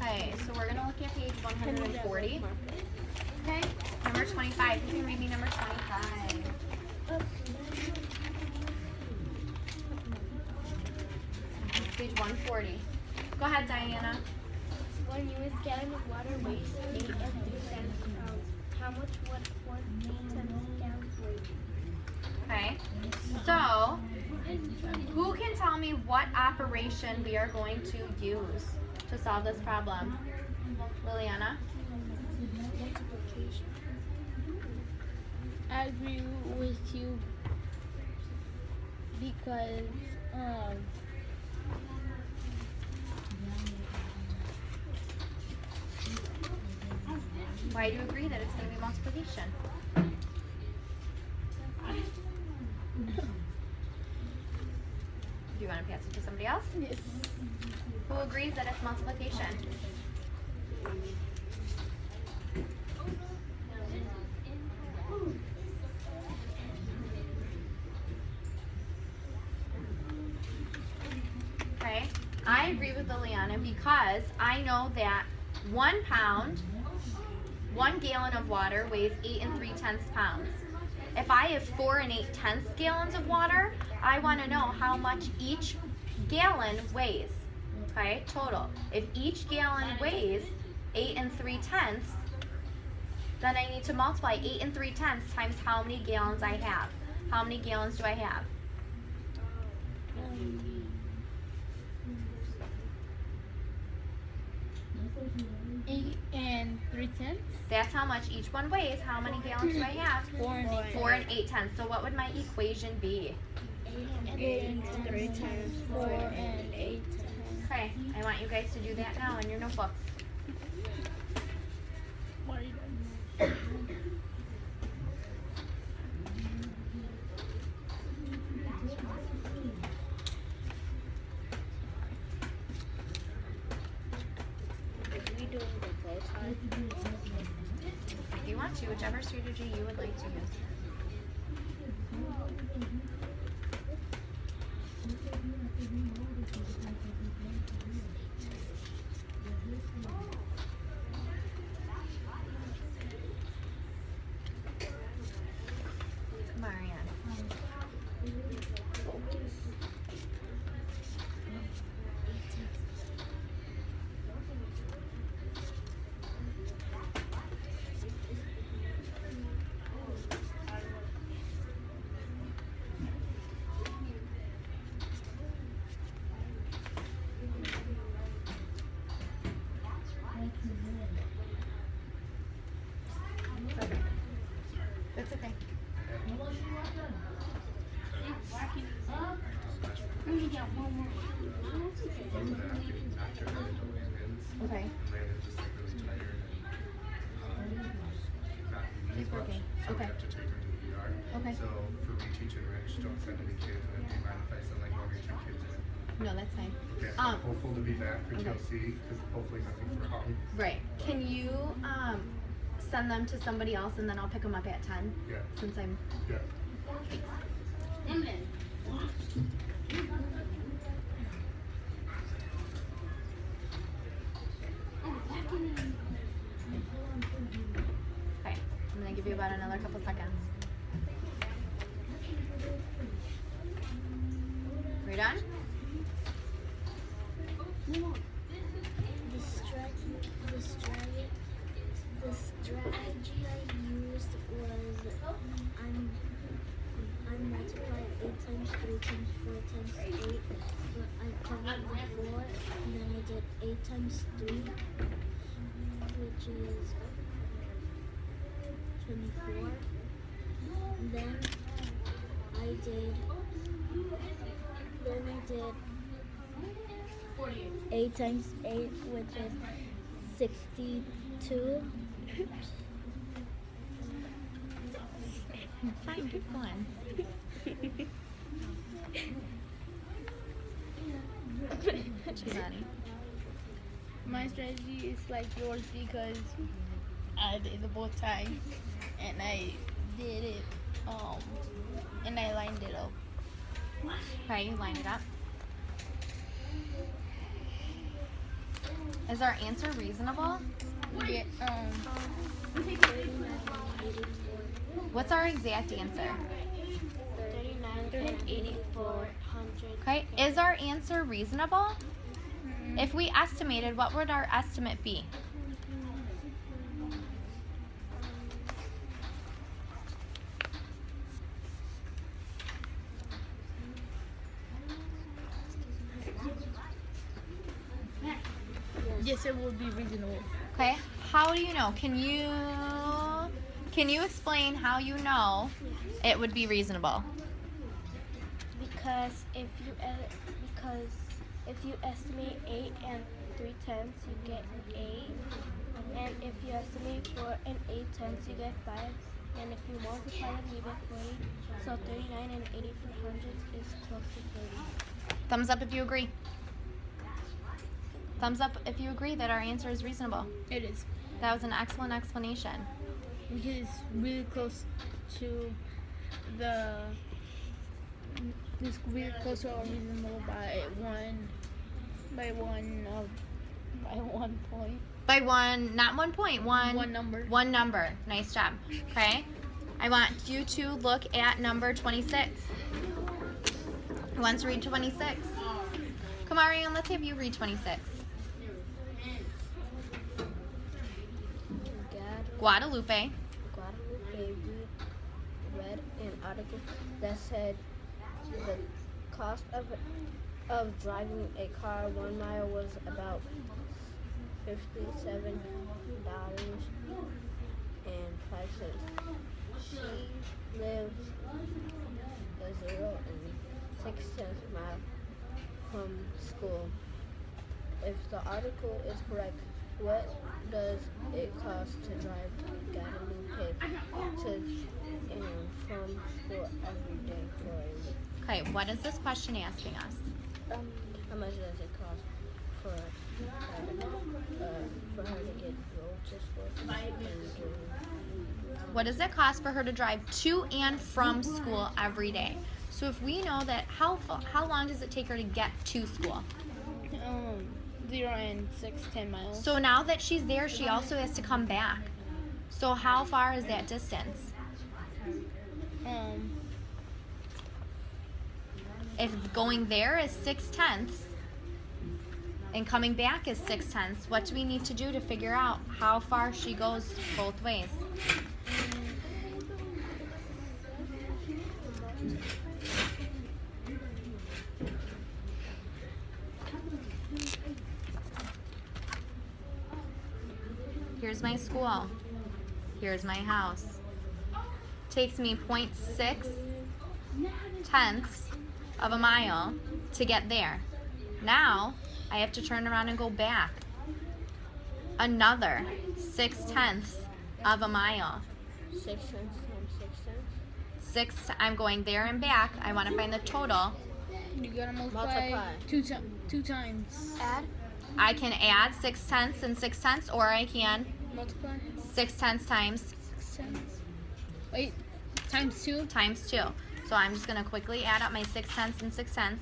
Okay, so we're going to look at page 140. Okay, number 25. You can read me number 25. Page 140. Go ahead, Diana. 1 US gallon of water weighs 8 and 3 pounds. How much would 1 8 gallons weigh? Okay, so who can tell me what operation we are going to use to solve this problem? Liliana? Multiplication. I agree with you because Why do you agree that it's going to be multiplication? Do you want to pass it to somebody else? yes. Who agrees that it's multiplication? Okay, I agree with Liliana because I know that 1 pound, 1 gallon of water weighs 8 3/10 pounds. If I have 4 8/10 gallons of water, I want to know how much each gallon weighs. Okay, total. If each gallon weighs 8 3/10, then I need to multiply 8 3/10 times how many gallons I have. How many gallons do I have? 8 and 3/10. That's how much each one weighs. How many gallons do I have? 4 and 8. 4 8/10. So what would my equation be? 8 and 3 times 4 and 8 times. Okay, I want you guys to do that now in your notebooks. If you want to, whichever strategy you would like to use. Come on, Ariane. That's okay. Okay. He's working. Okay. Okay. So for reteach and Rich, don't send any kids. And do you mind if I send like 1 or 2 kids in? No, that's fine. Okay. Hopeful to be back for TLC because hopefully nothing's wrong. Right. Can you send them to somebody else and then I'll pick them up at 10? Yeah. Since I'm. Yeah. Okay. I'm gonna give you about another couple seconds. We're done? The strategy I used was I multiplied 8 times 3 times 4 times 8, but I covered the 4, and then I did 8 times 3, which is 24. And then I did 8 times 8, which is 62. Fine, keep going. Shizani. My strategy is like yours because I did it both times and I did it and I lined it up. Okay, you line it up. Is our answer reasonable? Yeah, What's our exact answer? 39 and 84 hundred. Okay, is our answer reasonable? If we estimated, what would our estimate be? yes, it would be reasonable. Okay, how do you know? Can you explain how you know it would be reasonable? Because if you estimate 8 and 3/10, you get 8. And if you estimate 4 and 8/10, you get 5. And if you multiply them, you get 40. So 39 and 84 hundredths is close to 40. Thumbs up if you agree. Thumbs up if you agree that our answer is reasonable. It is. That was an excellent explanation. Because it's really close to it's really close to our reasonable by one point. By one, not 1 point, One number. One number. Nice job. Okay. I want you to look at number 26. Who wants to read 26? Come on, Ariane, let's have you read 26. Guadalupe. Read an article that said the cost of driving a car 1 mile was about $57.05. She lives a 0 and 6 cents mile from school. If the article is correct, what does it cost to drive Guadalupe to and from school every day for a week? Okay, what is this question asking us? How much does it cost for her to get drove to school? What does it cost for her to drive to and from school every day? So if we know that, how long does it take her to get to school? 0 and 6, 10 miles. So now that she's there, she also has to come back. So how far is that distance? If going there is 6/10 and coming back is 6/10, what do we need to do to figure out how far she goes both ways? Here's my school. Here's my house. Takes me 0.6 tenths of a mile to get there. Now I have to turn around and go back another 6/10 of a mile. 6 cents and 6 cents. I'm going there and back. I want to find the total. You gotta multiply. Two times. Add. I can add 6/10 and 6/10, or I can Multiply. 6/10 times 6 cents. Wait, times 2. times 2. So I'm just going to quickly add up my 6/10 and 6/10.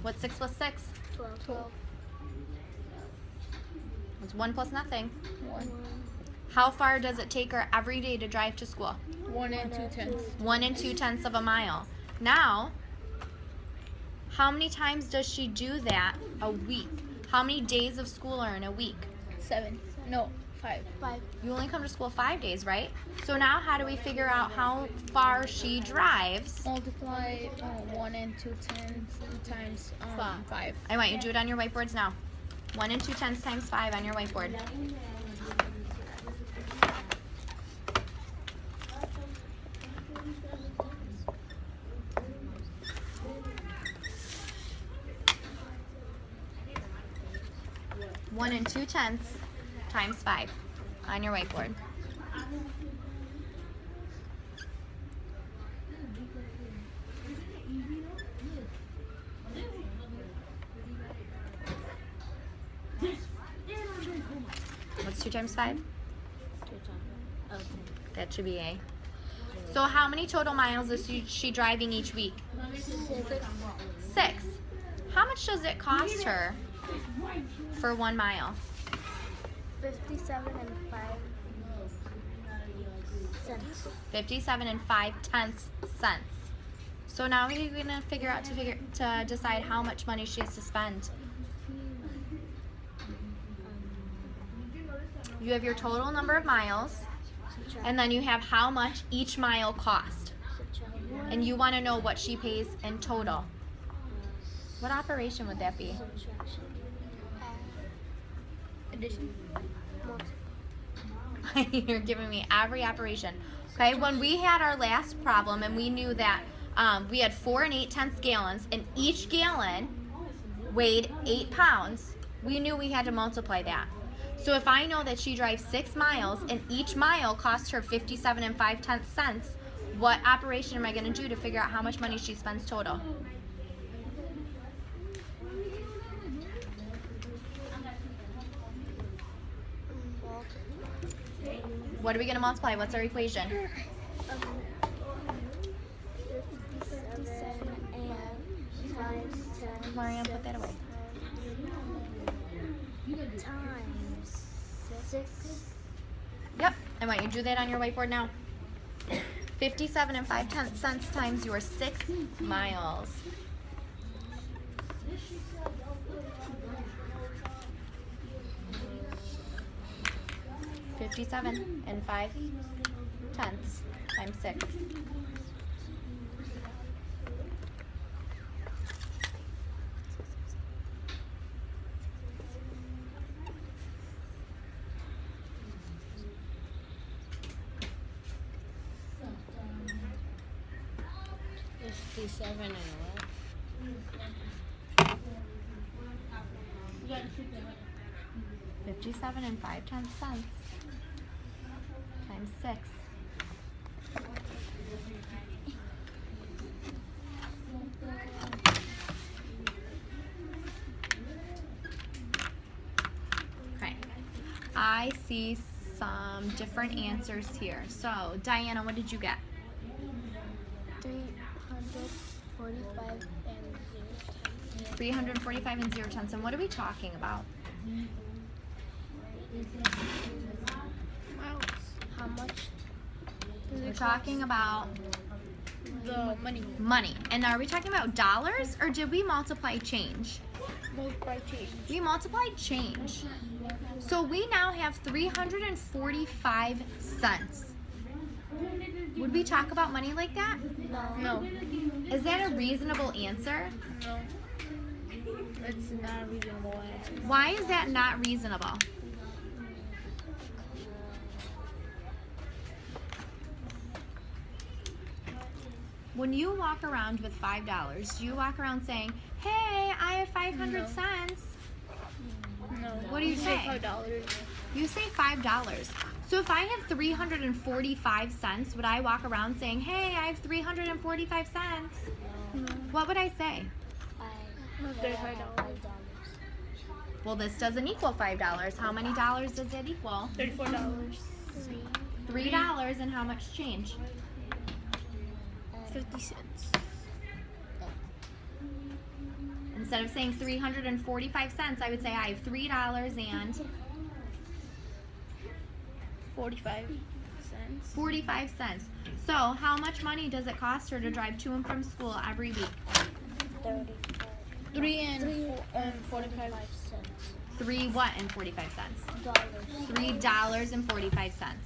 What's 6 plus 6? 12. It's 1 plus nothing. 1. How far does it take her every day to drive to school? 1 and 2 tenths. 1 and 2/10 of a mile. Now, how many times does she do that a week? How many days of school are in a week? 7. No, 5. 5. You only come to school 5 days, right? So now how do we figure out how far she drives? Multiply 1 and 2 tenths times 5. I want you to do it on your whiteboards now. 1 and 2/10 times 5 on your whiteboard. One and 2/10 times 5 on your whiteboard. What's 2 times 5? 2 times. Okay. That should be A. So how many total miles is she driving each week? 6. How much does it cost her for 1 mile? 57 and 5 cents. 57 and 5/10 cents. So now we're gonna figure out to decide how much money she has to spend. You have your total number of miles, and then you have how much each mile cost. And you want to know what she pays in total. What operation would that be? Addition. You're giving me every operation. Okay, when we had our last problem and we knew that we had 4 8/10 gallons and each gallon weighed 8 pounds, we knew we had to multiply that. So if I know that she drives 6 miles and each mile costs her 57 and 5/10 cents, what operation am I going to do to figure out how much money she spends total? What are we going to multiply? What's our equation? 57 and times 10. Marianne, put that away. Times 6. Yep, I want you to do that on your whiteboard now. 57 and 5/10 cents times your 6 miles. $57 and 5/10 times 6. $57 and what? 57 and 5/10 cents times 6. Okay. I see some different answers here. So, Diana, what did you get? 345 and 0 345 and 0/10. And what are we talking about? miles. How much does We're it talking about the money? money. And are we talking about dollars or did we multiply change? Multiply change. We multiplied change. So we now have 345 cents. Would we talk about money like that? No. Is that a reasonable answer? No. It's not a reasonable answer. Why is that not reasonable? When you walk around with $5, do you walk around saying, hey, I have 500 No. cents? No. What do you say? $5. You say $5. So if I have 345 cents, would I walk around saying, hey, I have 345 cents? What would I say? $35. Well, this doesn't equal $5. How many dollars does it equal? $34. $3 and how much change? 50 cents. Instead of saying 345 cents, I would say I have $3 and 45 cents. 45 cents. So how much money does it cost her to drive to and from school every week? 3 and 45 cents. 3 what and 45 cents? Dollars. $3.45.